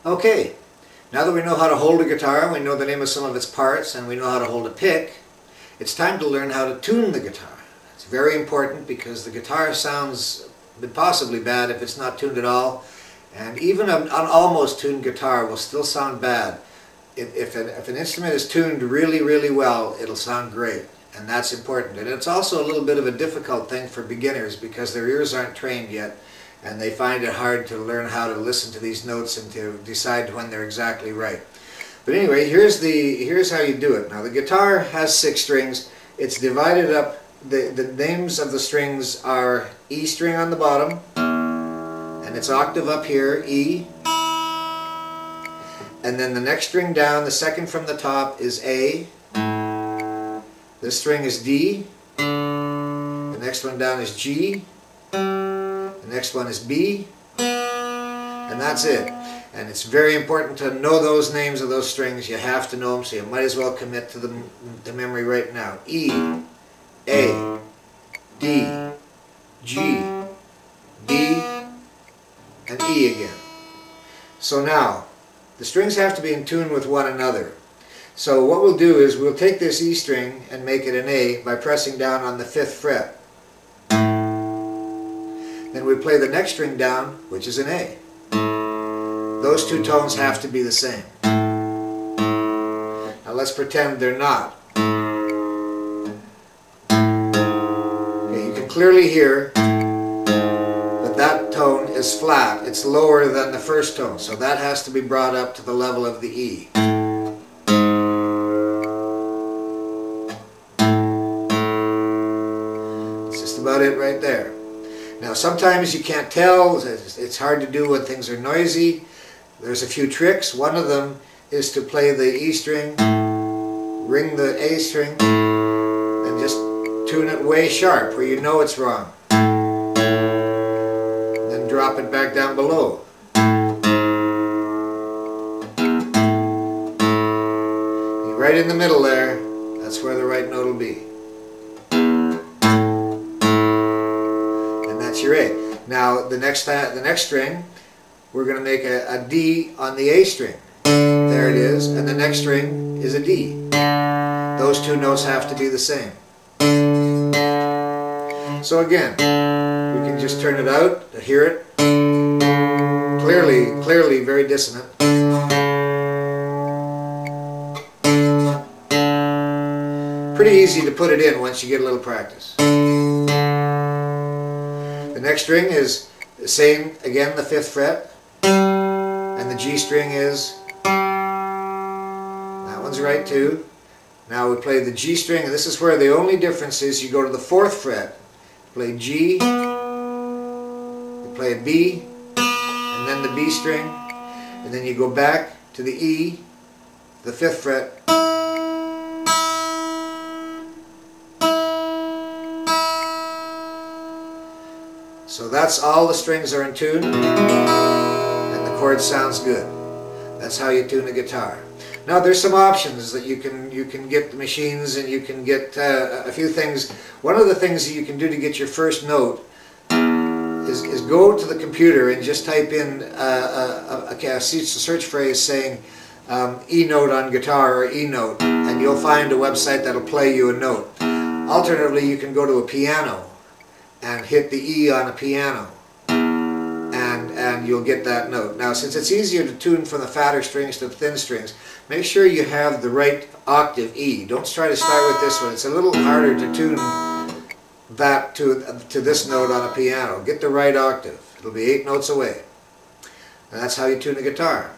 Okay, now that we know how to hold a guitar, we know the name of some of its parts, and we know how to hold a pick, it's time to learn how to tune the guitar. It's very important because the guitar sounds possibly bad if it's not tuned at all, and even an almost tuned guitar will still sound bad. If an instrument is tuned really, really well, it'll sound great, and that's important. And it's also a little bit of a difficult thing for beginners because their ears aren't trained yet, and they find it hard to learn how to listen to these notes and to decide when they're exactly right. But anyway, here's how you do it. Now the guitar has 6 strings. It's divided up. The names of the strings are E string on the bottom, and its octave up here, E. And then the next string down, the second from the top, is A. This string is D. The next one down is G. The next one is B. And that's it. And it's very important to know those names of those strings. You have to know them, so you might as well commit to the memory right now. E, A, D, G, B, and E again. So now, the strings have to be in tune with one another. So what we'll do is we'll take this E string and make it an A by pressing down on the 5th fret. Then we play the next string down, which is an A. Those 2 tones have to be the same. Now let's pretend they're not. Okay, you can clearly hear that tone is flat. It's lower than the first tone, so that has to be brought up to the level of the E. That's just about it right there. Now sometimes you can't tell, it's hard to do when things are noisy. There's a few tricks. One of them is to play the E string, ring the A string, and just tune it way sharp where you know it's wrong. Drop it back down below. Right in the middle there, that's where the right note will be. And that's your A. Now the next string, we're going to make a D on the A string. There it is. And the next string is a D. Those 2 notes have to be the same. So again, we can just turn it out to hear it. Clearly very dissonant. Pretty easy to put it in once you get a little practice. The next string is the same, again, the 5th fret. And the G string is, that one's right too. Now we play the G string, and this is where the only difference is you go to the 4th fret. Play G, you play a B, and then the B string, and then you go back to the E, the 5th fret, so that's all the strings are in tune, and the chord sounds good. That's how you tune a guitar. Now there's some options that you can get the machines, and you can get a few things. One of the things that you can do to get your first note is go to the computer and just type in a search phrase saying E note on guitar or E note, and you'll find a website that'll play you a note. Alternatively, you can go to a piano and hit the E on a piano, and you'll get that note. Now, since it's easier to tune from the fatter strings to the thin strings, make sure you have the right octave E. Don't try to start with this one. It's a little harder to tune that to this note on a piano. Get the right octave. It'll be 8 notes away. And that's how you tune a guitar.